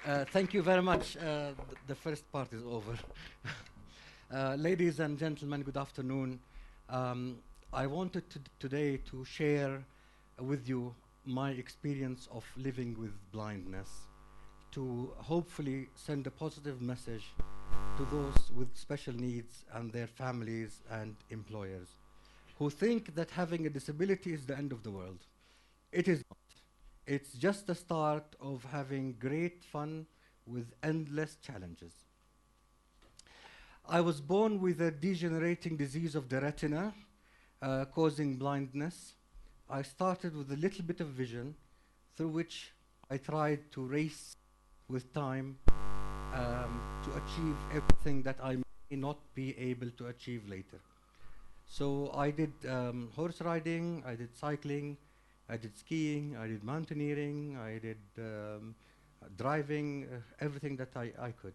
Thank you very much. The first part is over. Ladies and gentlemen, good afternoon. I wanted today to share with you my experience of living with blindness, to hopefully send a positive message to those with special needs and their families and employers who think that having a disability is the end of the world. It is not. It's just the start of having great fun with endless challenges. I was born with a degenerating disease of the retina, causing blindness. I started with a little bit of vision, through which I tried to race with time to achieve everything that I may not be able to achieve later. So I did horse riding, I did cycling, I did skiing, I did mountaineering, I did driving, everything that I could.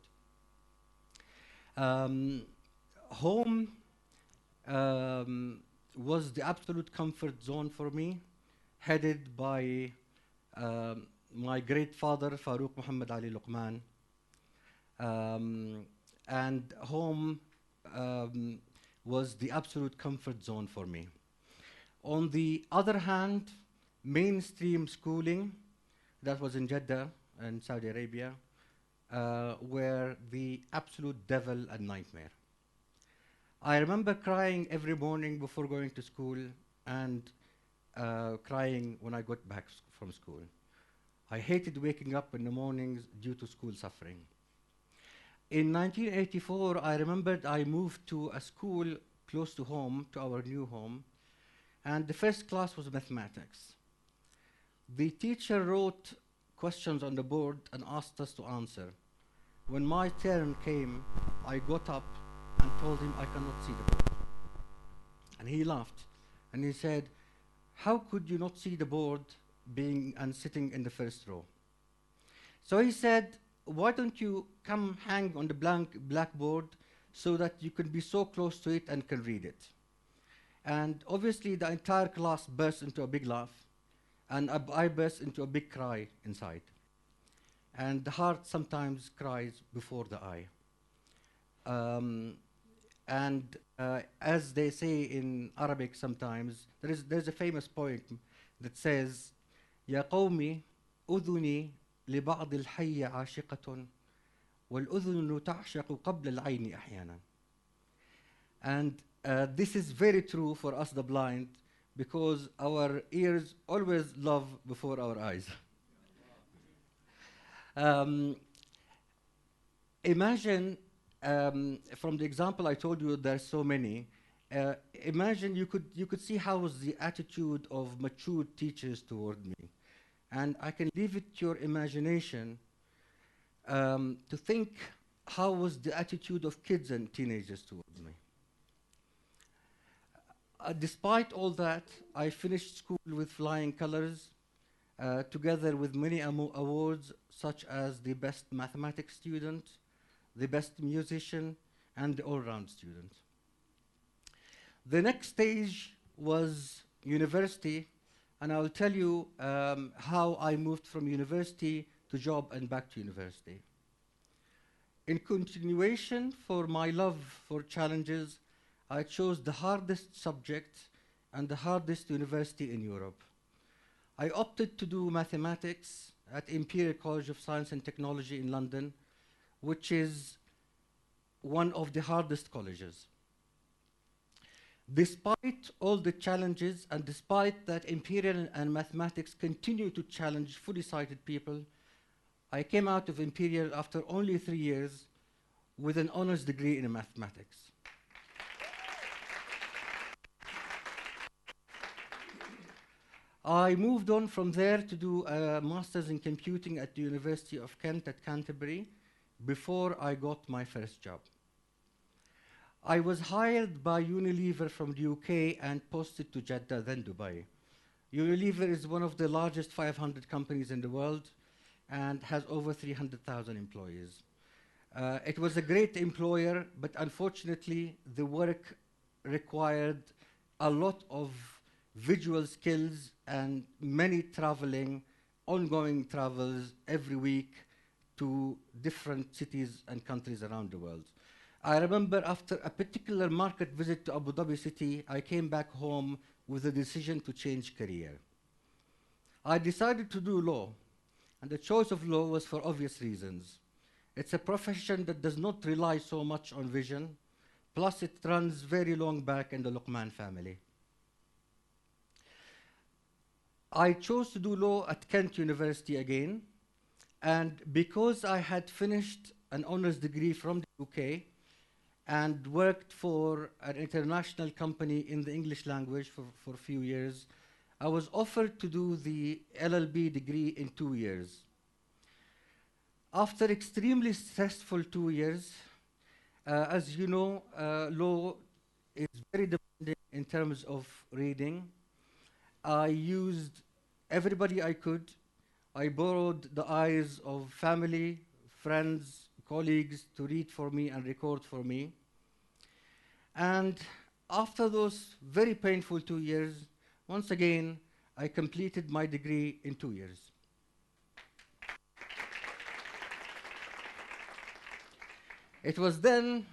Home was the absolute comfort zone for me, headed by my great father, Farooq Muhammad Ali Loqman. And home was the absolute comfort zone for me. On the other hand, mainstream schooling, that was in Jeddah and Saudi Arabia, were the absolute devil and nightmare. I remember crying every morning before going to school and crying when I got back from school. I hated waking up in the mornings due to school suffering. In 1984, I remembered I moved to a school close to home, to our new home, and the first class was mathematics. The teacher wrote questions on the board and asked us to answer. When my turn came, I got up and told him I cannot see the board. And he laughed, and he said, "How could you not see the board being and sitting in the first row?" So he said, "Why don't you come hang on the blackboard so that you can be so close to it and can read it?" And obviously the entire class burst into a big laugh, and I burst into a big cry inside. And the heart sometimes cries before the eye. As they say in Arabic sometimes, there's a famous poem that says, "Ya qawmi udhuni لبعض الحي عاشقة والأذن تعشق قبل العين أحيانا." And this is very true for us the blind, because our ears always love before our eyes. Imagine, from the example I told you, there's so many. Imagine you could see how was the attitude of mature teachers toward me. And I can leave it to your imagination to think how was the attitude of kids and teenagers toward me. Despite all that, I finished school with flying colors, together with many awards, such as the best mathematics student, the best musician, and the all-round student. The next stage was university, and I'll tell you how I moved from university to job and back to university. In continuation for my love for challenges, I chose the hardest subject and the hardest university in Europe. I opted to do mathematics at Imperial College of Science and Technology in London, which is one of the hardest colleges. Despite all the challenges, and despite that Imperial and mathematics continue to challenge fully sighted people, I came out of Imperial after only 3 years with an honors degree in mathematics. I moved on from there to do a master's in computing at the University of Kent at Canterbury before I got my first job. I was hired by Unilever from the UK and posted to Jeddah, then Dubai. Unilever is one of the largest 500 companies in the world and has over 300,000 employees. It was a great employer, but unfortunately, the work required a lot of visual skills and many traveling, ongoing travels every week to different cities and countries around the world. I remember after a particular market visit to Abu Dhabi city, I came back home with a decision to change career. I decided to do law, and the choice of law was for obvious reasons. It's a profession that does not rely so much on vision, plus it runs very long back in the Loqman family. I chose to do law at Kent University again, and because I had finished an honors degree from the UK and worked for an international company in the English language for a few years, I was offered to do the LLB degree in 2 years. After extremely stressful 2 years, as you know, law is very demanding in terms of reading. I used everybody I could. I borrowed the eyes of family, friends, colleagues to read for me and record for me. And after those very painful 2 years, once again, I completed my degree in 2 years. It was then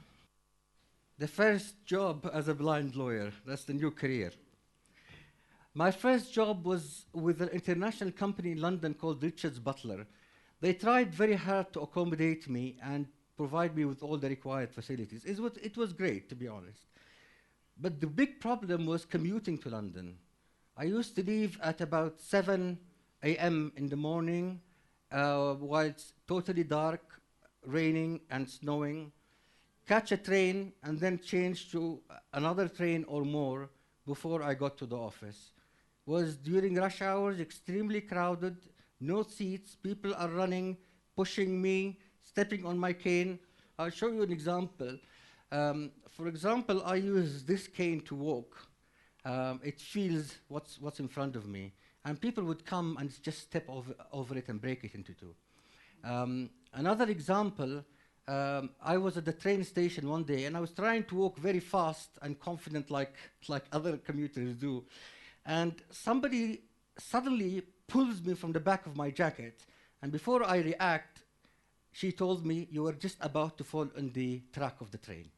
the first job as a blind lawyer. That's the new career. My first job was with an international company in London called Richards Butler. They tried very hard to accommodate me and provide me with all the required facilities. It was great, to be honest. But the big problem was commuting to London. I used to leave at about 7 a.m. in the morning while it's totally dark, raining and snowing, catch a train and then change to another train or more before I got to the office. Was during rush hours, extremely crowded, no seats, people are running, pushing me, stepping on my cane. I'll show you an example. For example, I use this cane to walk. It feels what's in front of me. And people would come and just step over it and break it into two. Another example, I was at the train station one day and I was trying to walk very fast and confident like other commuters do. And somebody suddenly pulls me from the back of my jacket. And before I react, she told me, "You were just about to fall on the track of the train."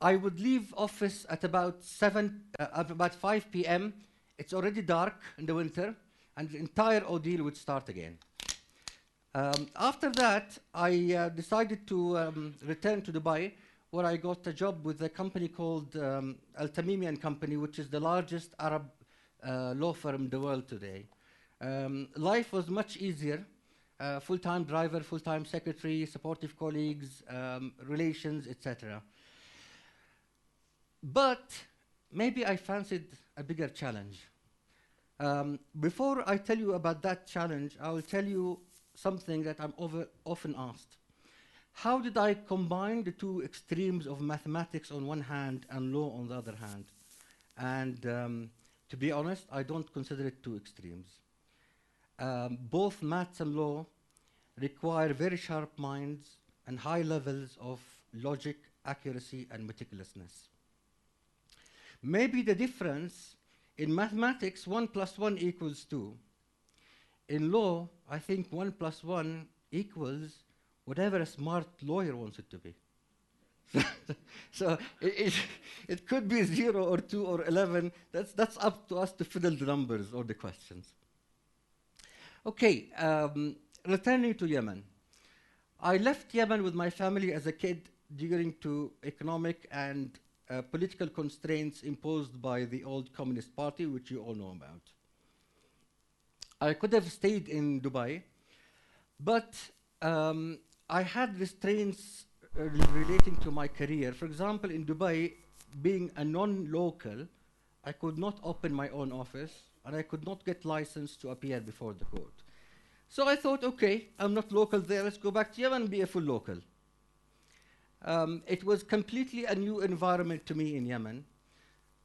I would leave office at about 5 p.m. It's already dark in the winter, and the entire ordeal would start again. After that, I decided to return to Dubai, where I got a job with a company called Al-Tamimi and Company, which is the largest Arab law firm in the world today. Life was much easier. Full-time driver, full-time secretary, supportive colleagues, relations, etc. But maybe I fancied a bigger challenge. Before I tell you about that challenge, I will tell you something that I'm often asked. How did I combine the two extremes of mathematics on one hand and law on the other hand? And to be honest, I don't consider it two extremes. Both maths and law require very sharp minds and high levels of logic, accuracy, and meticulousness. Maybe the difference in mathematics, 1 + 1 = 2. In law, I think 1 + 1 equals whatever a smart lawyer wants it to be. So it could be 0 or 2 or 11. That's up to us to fiddle the numbers or the questions. Okay, returning to Yemen. I left Yemen with my family as a kid due to economic and political constraints imposed by the old Communist Party, which you all know about. I could have stayed in Dubai, but I had restraints relating to my career. For example, in Dubai, being a non-local, I could not open my own office, and I could not get licensed to appear before the court. So I thought, okay, I'm not local there, let's go back to Yemen and be a full local. It was completely a new environment to me in Yemen.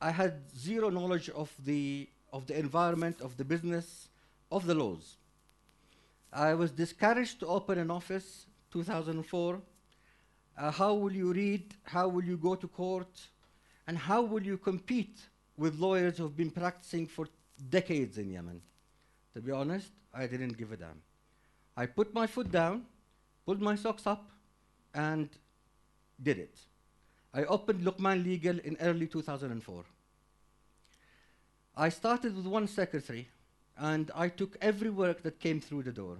I had zero knowledge of the environment, of the business, of the laws. I was discouraged to open an office, 2004. How will you read? How will you go to court? And how will you compete with lawyers who have been practicing for decades in Yemen? To be honest, I didn't give a damn. I put my foot down, pulled my socks up, and did it. I opened Loqman Legal in early 2004. I started with one secretary, and I took every work that came through the door,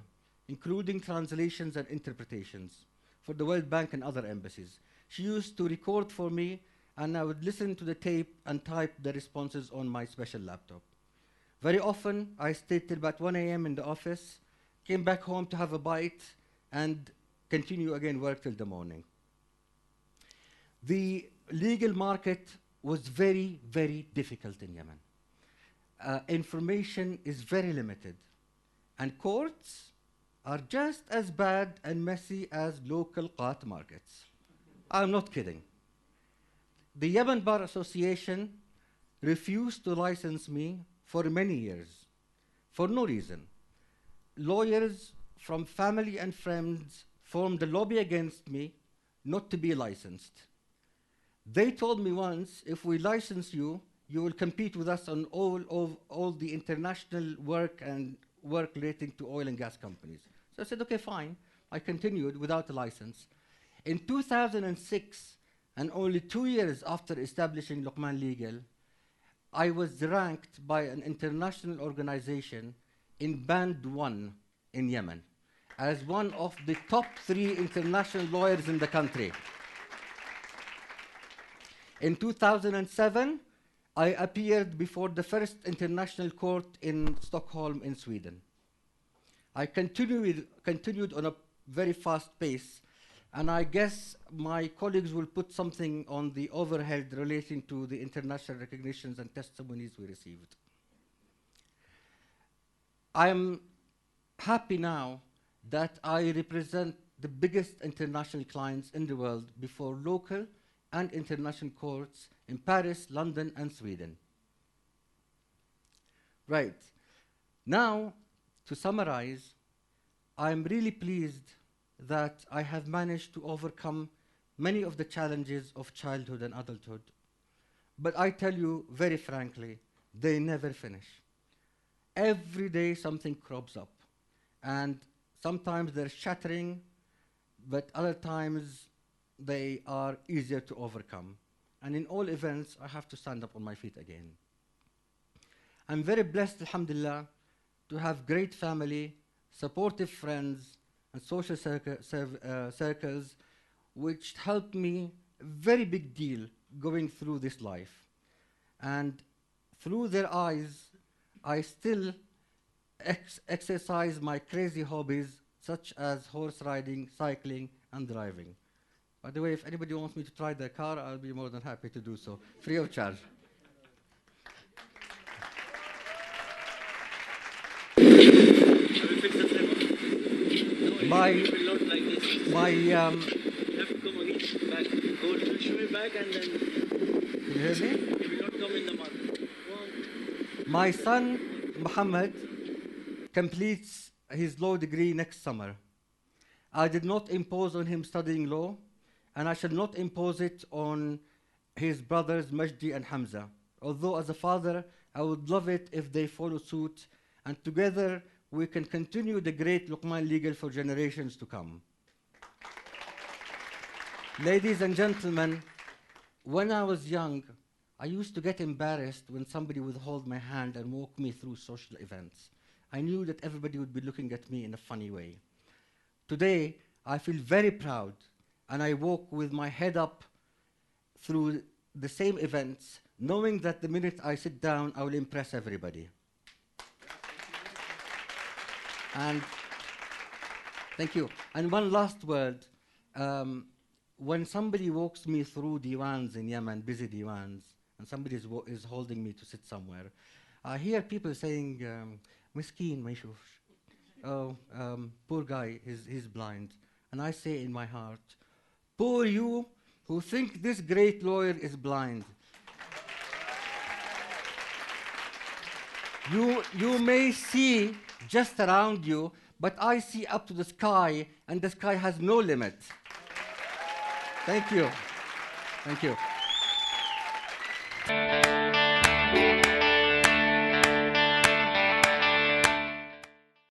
including translations and interpretations for the World Bank and other embassies. She used to record for me, and I would listen to the tape and type the responses on my special laptop. Very often, I stayed till about 1 a.m. in the office, came back home to have a bite, and continue again work till the morning. The legal market was very, very difficult in Yemen. Information is very limited, and courts are just as bad and messy as local qat markets. I'm not kidding. The Yemen Bar Association refused to license me for many years, for no reason. Lawyers from family and friends formed a lobby against me not to be licensed. They told me once, if we license you, you will compete with us on all the international work and work relating to oil and gas companies. So I said, okay, fine. I continued without a license. In 2006, and only 2 years after establishing Loqman Legal, I was ranked by an international organization in Band 1 in Yemen as one of the top 3 international lawyers in the country. In 2007, I appeared before the first international court in Stockholm in Sweden. I continued on a very fast pace, and I guess my colleagues will put something on the overhead relating to the international recognitions and testimonies we received. I am happy now that I represent the biggest international clients in the world before local and international courts in Paris, London, and Sweden. Right. Now, to summarize, I'm really pleased that I have managed to overcome many of the challenges of childhood and adulthood. But I tell you very frankly, they never finish. Every day something crops up, and sometimes they're shattering, but other times they are easier to overcome. And in all events, I have to stand up on my feet again. I'm very blessed, alhamdulillah, to have great family, supportive friends, and social circles, which helped me a very big deal going through this life. And through their eyes, I still exercise my crazy hobbies, such as horse riding, cycling, and driving. By the way, if anybody wants me to try their car, I'll be more than happy to do so, free of charge. My Like my son, Muhammad, completes his law degree next summer. I did not impose on him studying law, and I shall not impose it on his brothers Majdi and Hamza. Although as a father, I would love it if they follow suit, and together we can continue the great Loqman Legal for generations to come. Ladies and gentlemen, when I was young, I used to get embarrassed when somebody would hold my hand and walk me through social events. I knew that everybody would be looking at me in a funny way. Today, I feel very proud, and I walk with my head up through the same events, knowing that the minute I sit down, I will impress everybody. And thank you. And one last word. When somebody walks me through diwans in Yemen, busy diwans, and somebody is holding me to sit somewhere, I hear people saying, "Miskeen, ma yshufsh." Oh, poor guy, he's blind. And I say in my heart, poor you who think this great lawyer is blind. You may see just around you, but I see up to the sky, and the sky has no limit. Thank you. Thank you.